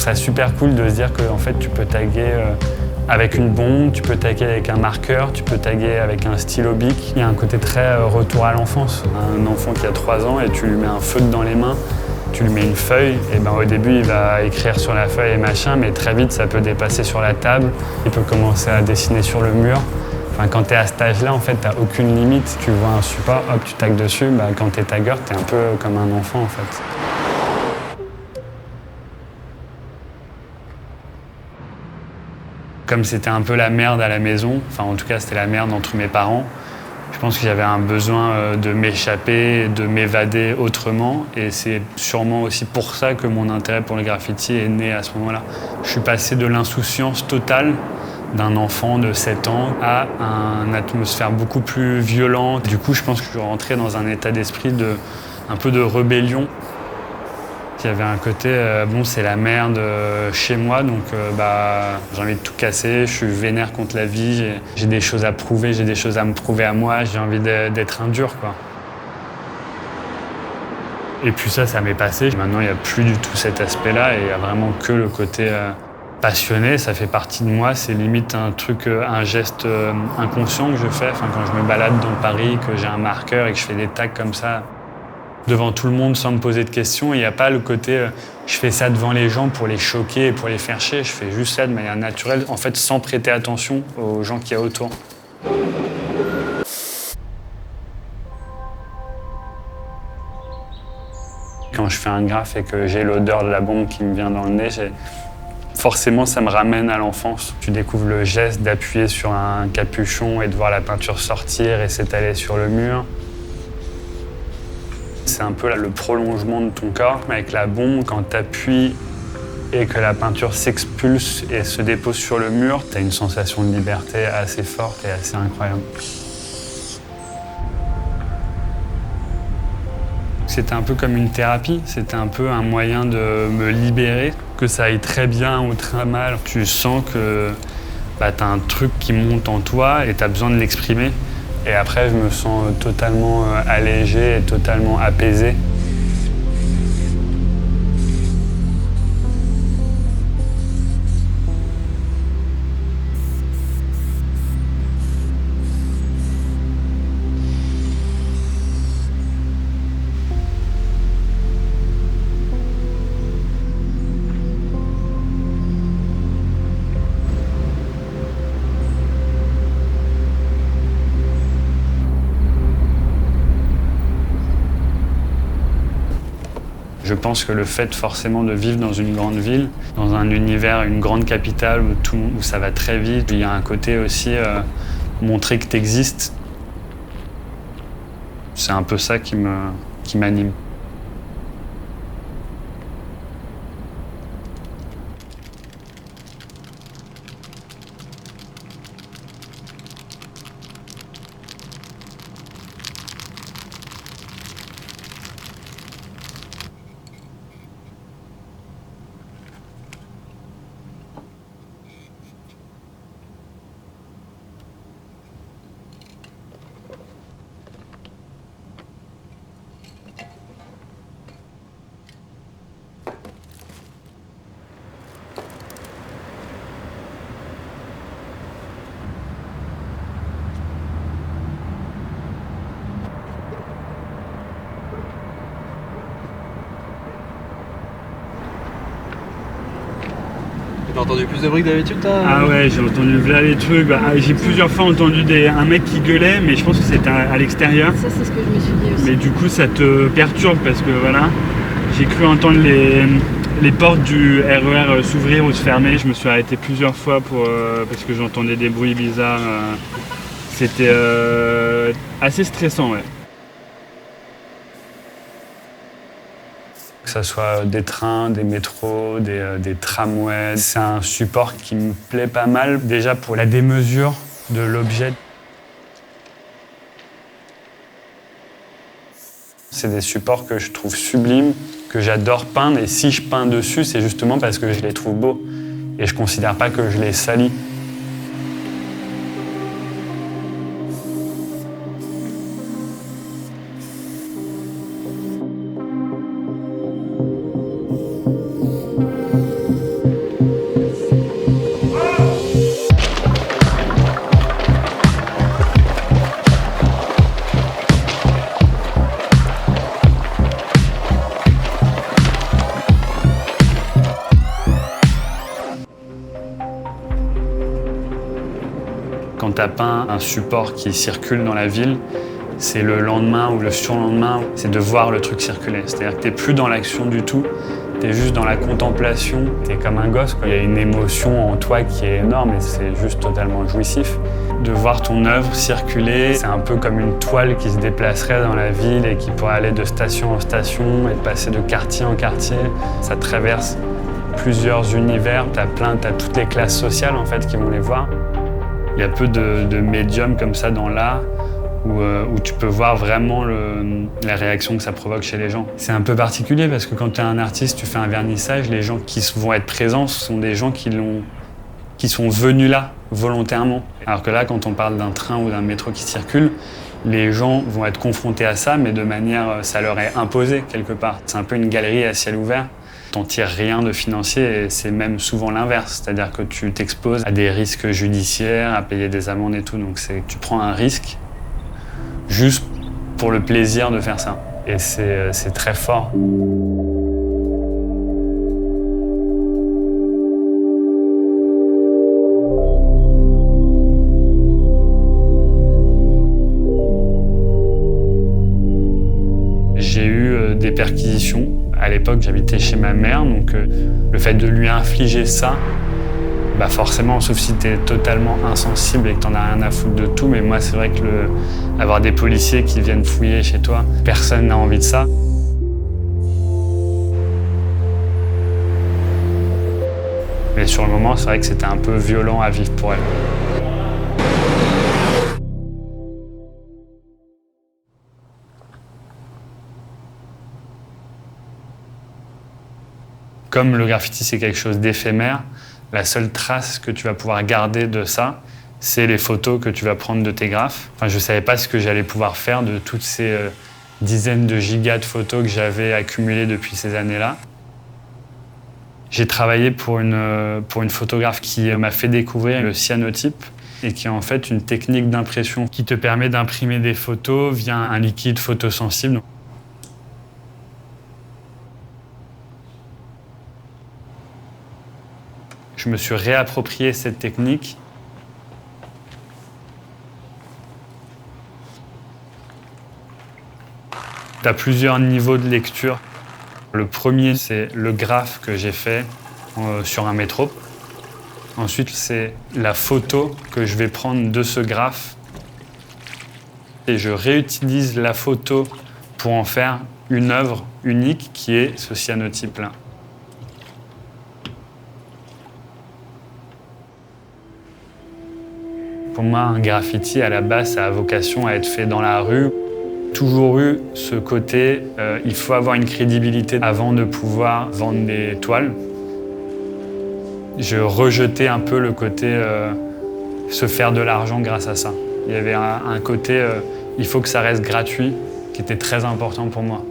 serait super cool de se dire que en fait, tu peux taguer avec une bombe, tu peux taguer avec un marqueur, tu peux taguer avec un stylo bic. Il y a un côté très retour à l'enfance. Un enfant qui a 3 ans et tu lui mets un feutre dans les mains, tu lui mets une feuille, et ben au début il va écrire sur la feuille et machin, mais très vite ça peut dépasser sur la table, il peut commencer à dessiner sur le mur. Enfin, quand tu es à cet âge-là, en fait, tu n'as aucune limite. Tu vois un support, hop, tu tagues dessus. Bah, quand tu es tagueur, tu es un peu comme un enfant, en fait. Comme c'était un peu la merde à la maison, enfin en tout cas c'était la merde entre mes parents, je pense que j'avais un besoin de m'échapper, de m'évader autrement, et c'est sûrement aussi pour ça que mon intérêt pour le graffiti est né à ce moment-là. Je suis passé de l'insouciance totale d'un enfant de 7 ans à une atmosphère beaucoup plus violente. Du coup, je pense que je suis rentré dans un état d'esprit un peu de rébellion. Il y avait un côté, bon, c'est la merde chez moi, donc j'ai envie de tout casser, je suis vénère contre la vie, j'ai des choses à prouver, j'ai des choses à me prouver à moi, j'ai envie d'être un dur, quoi. Et puis ça m'est passé. Maintenant, il n'y a plus du tout cet aspect-là, et il n'y a vraiment que le côté passionné, ça fait partie de moi, c'est limite un truc, un geste inconscient que je fais. Enfin, quand je me balade dans Paris, que j'ai un marqueur et que je fais des tags comme ça, devant tout le monde sans me poser de questions. Il n'y a pas le côté je fais ça devant les gens pour les choquer et pour les faire chier. Je fais juste ça de manière naturelle, en fait sans prêter attention aux gens qu'il y a autour. Quand je fais un graphe et que j'ai l'odeur de la bombe qui me vient dans le nez, forcément ça me ramène à l'enfance. Tu découvres le geste d'appuyer sur un capuchon et de voir la peinture sortir et s'étaler sur le mur. C'est un peu là, le prolongement de ton corps. Avec la bombe, quand tu appuies et que la peinture s'expulse et se dépose sur le mur, tu as une sensation de liberté assez forte et assez incroyable. C'était un peu comme une thérapie, c'était un peu un moyen de me libérer. Que ça aille très bien ou très mal, tu sens que tu as un truc qui monte en toi et tu as besoin de l'exprimer. Et après, je me sens totalement allégé et totalement apaisé. Je pense que le fait forcément de vivre dans une grande ville, dans un univers, une grande capitale où ça va très vite, il y a un côté aussi montrer que tu existes. C'est un peu ça qui m'anime. T'as entendu plus de bruit que d'habitude, toi? Ah ouais, j'ai entendu là les trucs. J'ai plusieurs fois entendu un mec qui gueulait, mais je pense que c'était à l'extérieur. Ça, c'est ce que je me suis dit aussi. Mais du coup, ça te perturbe parce que voilà, j'ai cru entendre les portes du RER s'ouvrir ou se fermer. Je me suis arrêté plusieurs fois parce que j'entendais des bruits bizarres. C'était assez stressant, ouais. Que ce soit des trains, des métros, des tramways, c'est un support qui me plaît pas mal. Déjà pour la démesure de l'objet. C'est des supports que je trouve sublimes, que j'adore peindre. Et si je peins dessus, c'est justement parce que je les trouve beaux. Et je considère pas que je les salis. Quand tu as peint un support qui circule dans la ville, c'est le lendemain ou le surlendemain, c'est de voir le truc circuler. C'est-à-dire que tu n'es plus dans l'action du tout, tu es juste dans la contemplation, tu es comme un gosse, quoi. Il y a une émotion en toi qui est énorme et c'est juste totalement jouissif. De voir ton œuvre circuler, c'est un peu comme une toile qui se déplacerait dans la ville et qui pourrait aller de station en station et passer de quartier en quartier. Ça traverse plusieurs univers, tu as toutes les classes sociales en fait qui vont les voir. Il y a peu de médiums comme ça dans l'art où tu peux voir vraiment la réaction que ça provoque chez les gens. C'est un peu particulier parce que quand tu es un artiste, tu fais un vernissage, les gens qui vont être présents, ce sont des gens qui sont venus là volontairement. Alors que là, quand on parle d'un train ou d'un métro qui circule, les gens vont être confrontés à ça, mais de manière, ça leur est imposé quelque part. C'est un peu une galerie à ciel ouvert. T'en tires rien de financier et c'est même souvent l'inverse. C'est-à-dire que tu t'exposes à des risques judiciaires, à payer des amendes et tout. Donc tu prends un risque juste pour le plaisir de faire ça. Et c'est très fort. J'ai eu des perquisitions. À l'époque, j'habitais chez ma mère, donc le fait de lui infliger ça, bah forcément, sauf si t'es totalement insensible et que t'en as rien à foutre de tout, mais moi, c'est vrai que avoir des policiers qui viennent fouiller chez toi, personne n'a envie de ça. Mais sur le moment, c'est vrai que c'était un peu violent à vivre pour elle. Comme le graffiti, c'est quelque chose d'éphémère, la seule trace que tu vas pouvoir garder de ça, c'est les photos que tu vas prendre de tes graphes. Enfin, je ne savais pas ce que j'allais pouvoir faire de toutes ces dizaines de gigas de photos que j'avais accumulées depuis ces années-là. J'ai travaillé pour une photographe qui m'a fait découvrir le cyanotype et qui est en fait une technique d'impression qui te permet d'imprimer des photos via un liquide photosensible. Je me suis réapproprié cette technique. Tu as plusieurs niveaux de lecture. Le premier, c'est le graphe que j'ai fait sur un métro. Ensuite, c'est la photo que je vais prendre de ce graphe. Et je réutilise la photo pour en faire une œuvre unique qui est ce cyanotype-là. Pour moi, un graffiti, à la base, ça a vocation à être fait dans la rue. Toujours eu ce côté, il faut avoir une crédibilité avant de pouvoir vendre des toiles. Je rejetais un peu le côté se faire de l'argent grâce à ça. Il y avait un côté, il faut que ça reste gratuit, qui était très important pour moi.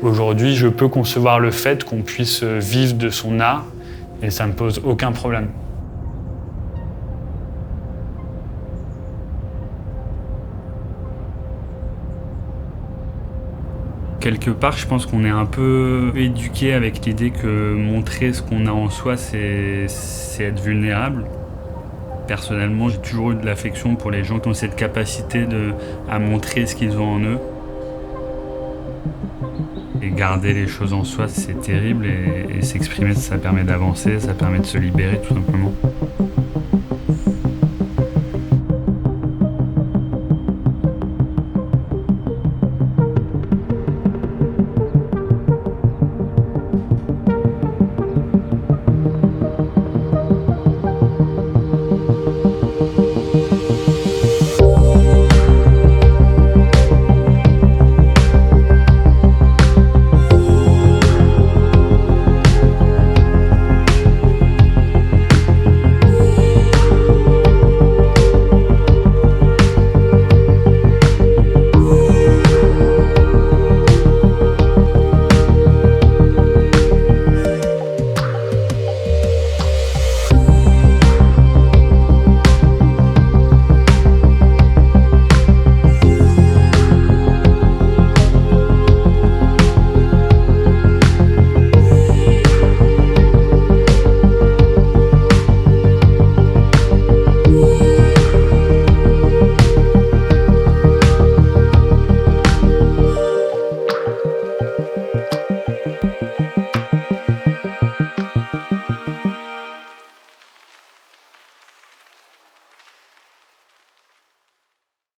Aujourd'hui, je peux concevoir le fait qu'on puisse vivre de son art et ça ne me pose aucun problème. Quelque part, je pense qu'on est un peu éduqué avec l'idée que montrer ce qu'on a en soi, c'est être vulnérable. Personnellement, j'ai toujours eu de l'affection pour les gens qui ont cette capacité à montrer ce qu'ils ont en eux. Et garder les choses en soi, c'est terrible. Et s'exprimer, ça permet d'avancer, ça permet de se libérer, tout simplement.